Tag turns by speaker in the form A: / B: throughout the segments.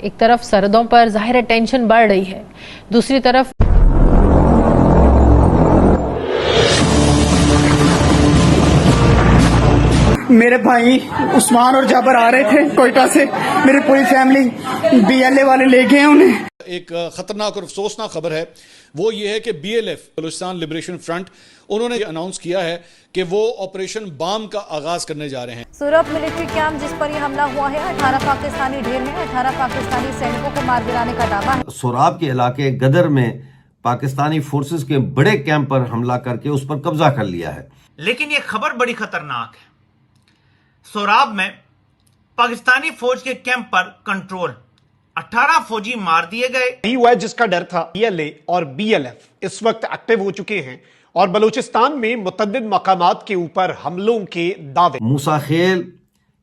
A: ایک طرف سرحدوں پر ظاہر ٹینشن بڑھ رہی ہے، دوسری طرف
B: میرے بھائی عثمان اور جابر آ رہے تھے کوئٹہ سے، میری پوری فیملی BLA والے لے گئے انہیں۔
C: ایک خطرناک اور افسوسناک خبر ہے، وہ یہ ہے کہ BLF بلوچستان لبریشن فرنٹ انہوں نے اناؤنس کیا ہے کہ وہ آپریشن بام کا آغاز کرنے جا رہے ہیں۔
D: سوراب ملٹری کیمپ جس پر یہ حملہ ہوا ہے، 18 پاکستانی ڈھیر ہیں، 18 پاکستانی سینکوں کو مار گرانے کا دعویٰ ہے۔
E: سوراب کے علاقے گدر میں پاکستانی فورسز کے بڑے کیمپ پر حملہ کر کے اس پر قبضہ کر لیا ہے۔
F: لیکن یہ خبر بڑی خطرناک ہے۔ سوراب میں پاکستانی فوج کے کیمپ پر کنٹرول، 18 فوجی مار دیے گئے۔
G: یہی ہوا ہے جس کا ڈر تھا۔ BLA اور BLF اس وقت ایکٹیو ہو چکے ہیں اور بلوچستان میں متعدد مقامات کے اوپر حملوں کے دعوے۔
E: موسیٰ خیل،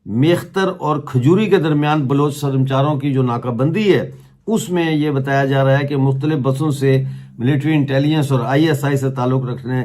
E: میختر اور کھجوری کے درمیان بلوچ سرمچاروں کی جو ناکہ بندی ہے، اس میں یہ بتایا جا رہا ہے کہ مختلف بسوں سے ملٹری انٹیلیجنس اور ISI سے تعلق رکھنے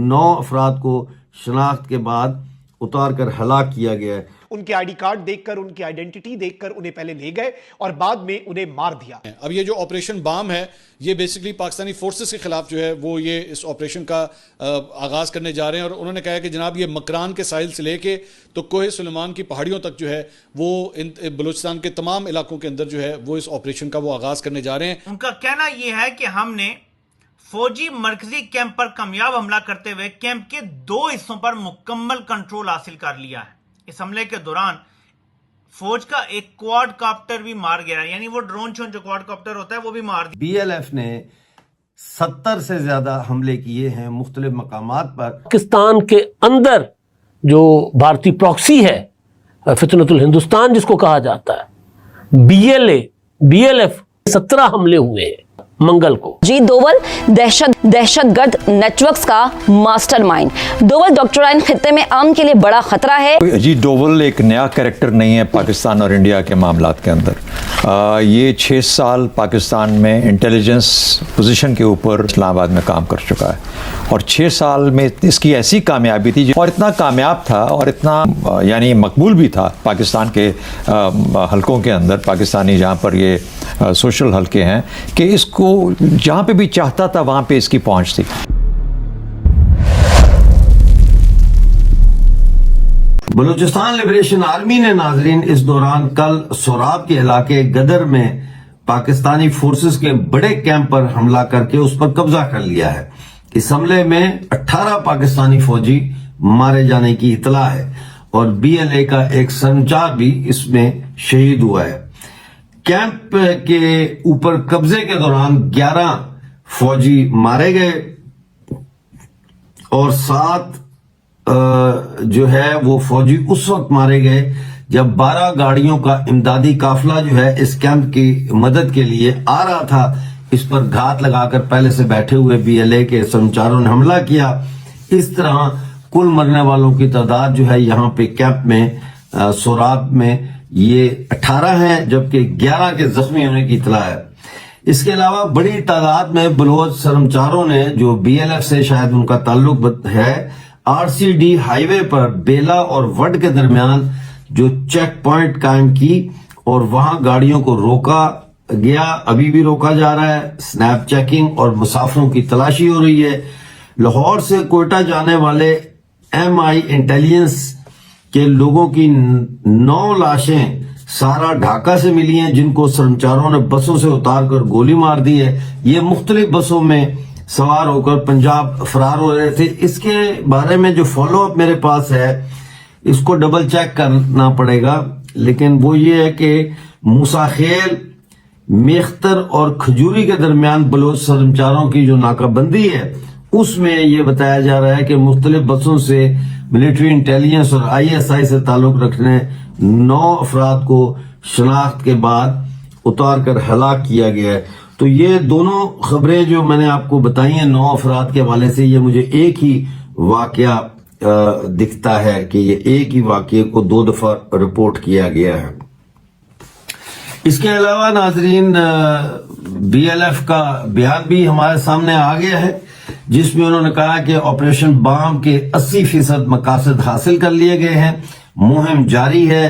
E: 9 افراد کو شناخت کے بعد اتار کر ہلاک کیا گیا ہے۔
G: ان کے ID کارڈ دیکھ کر، ان کی آئیڈینٹی دیکھ کر انہیں پہلے لے گئے اور بعد میں انہیں مار دیا۔
C: اب یہ جو آپریشن بام ہے، یہ بیسیکلی پاکستانی فورسز کے خلاف جو ہے وہ یہ اس آپریشن کا آغاز کرنے جا رہے ہیں، اور انہوں نے کہا کہ جناب یہ مکران کے ساحل سے لے کے تو کوہ سلیمان کی پہاڑیوں تک جو ہے وہ بلوچستان کے تمام علاقوں کے اندر جو ہے وہ اس آپریشن کا وہ آغاز کرنے جا رہے ہیں۔
F: ان کا کہنا یہ ہے کہ ہم نے فوجی مرکزی کیمپ پر کامیاب حملہ کرتے ہوئے کیمپ کے 2 حصوں پر مکمل کنٹرول حاصل کر لیا ہے۔ اس حملے کے دوران فوج کا ایک کوارڈ کاپٹر بھی مار گیا، یعنی وہ ڈرون جو کوارڈ کاپٹر ہوتا ہے وہ بھی مار دیا۔
E: BLF نے 70 سے زیادہ حملے کیے ہیں مختلف مقامات پر۔
H: پاکستان کے اندر جو بھارتی پراکسی ہے، فتنۃ الہندوستان جس کو کہا جاتا ہے، BLF 17 حملے ہوئے ہیں منگل کو۔
D: جی دوول دہشت گرد نیٹ ورکس کا ماسٹر مائنڈ۔ دوول ڈاکٹرائن خطے میں امن کے لیے بڑا خطرہ ہے۔
I: جی دوول ایک نیا کریکٹر نہیں ہے پاکستان اور انڈیا کے معاملات کے اندر۔ یہ 6 سال پاکستان میں انٹیلیجنس پوزیشن کے اوپر اسلام آباد میں کام کر چکا ہے، اور 6 سال میں اس کی ایسی کامیابی تھی، اور اتنا کامیاب تھا اور اتنا یعنی مقبول بھی تھا پاکستان کے حلقوں کے اندر، پاکستانی جہاں پر یہ سوشل حلقے ہیں، کہ اس کو جہاں پہ بھی چاہتا تھا وہاں پہ اس کی پہنچ تھی۔
E: بلوچستان لبریشن آرمی نے ناظرین اس دوران کل سوراب کے علاقے گدر میں پاکستانی فورسز کے بڑے کیمپ پر حملہ کر کے اس پر قبضہ کر لیا ہے۔ اس حملے میں 18 پاکستانی فوجی مارے جانے کی اطلاع ہے، اور BLA کا ایک سرمچار بھی اس میں شہید ہوا ہے۔ کیمپ کے اوپر قبضے کے دوران 11 فوجی مارے گئے اور 7 جو ہے وہ فوجی اس وقت مارے گئے جب 12 گاڑیوں کا امدادی قافلہ جو ہے اس کیمپ کی مدد کے لیے آ رہا تھا۔ اس پر گھات لگا کر پہلے سے بیٹھے ہوئے BLA کے سرمچاروں نے حملہ کیا۔ اس طرح کل مرنے والوں کی تعداد جو ہے یہاں پہ کیمپ میں سوراب میں یہ 18 ہیں، جبکہ 11 کے زخمی ہونے کی اطلاع ہے۔ اس کے علاوہ بڑی تعداد میں بلوچ سرمچاروں نے جو BLF سے شاید ان کا تعلق ہے، RCD ہائی وے پر بیلا اور وڈ کے درمیان جو چیک پوائنٹ قائم کی اور وہاں گاڑیوں کو روکا گیا، ابھی بھی روکا جا رہا ہے۔ سنیپ چیکنگ اور مسافروں کی تلاشی ہو رہی ہے۔ لاہور سے کوئٹہ جانے والے MI انٹیلیجنس کے لوگوں کی 9 لاشیں سارا ڈھاکہ سے ملی ہیں، جن کو سرمچاروں نے بسوں سے اتار کر گولی مار دی ہے۔ یہ مختلف بسوں میں سوار ہو کر پنجاب فرار ہو رہے تھے۔ اس کے بارے میں جو فالو اپ میرے پاس ہے، اس کو ڈبل چیک کرنا پڑے گا، لیکن وہ یہ ہے کہ موسیٰ خیل، میختر اور کھجوری کے درمیان بلوچ سرمچاروں کی جو ناکہ بندی ہے، اس میں یہ بتایا جا رہا ہے کہ مختلف بسوں سے ملٹری انٹیلیجنس اور ISI سے تعلق رکھنے 9 افراد کو شناخت کے بعد اتار کر ہلاک کیا گیا ہے۔ تو یہ دونوں خبریں جو میں نے آپ کو بتائی ہیں 9 افراد کے حوالے سے، یہ مجھے ایک ہی واقعہ دکھتا ہے کہ یہ ایک ہی واقعے کو 2 دفعہ رپورٹ کیا گیا ہے۔ اس کے علاوہ ناظرین BLF کا بیان بھی ہمارے سامنے آ گیا ہے، جس میں انہوں نے کہا کہ آپریشن بام کے 80% مقاصد حاصل کر لیے گئے ہیں، مہم جاری ہے،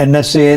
I: NSA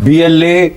I: BLA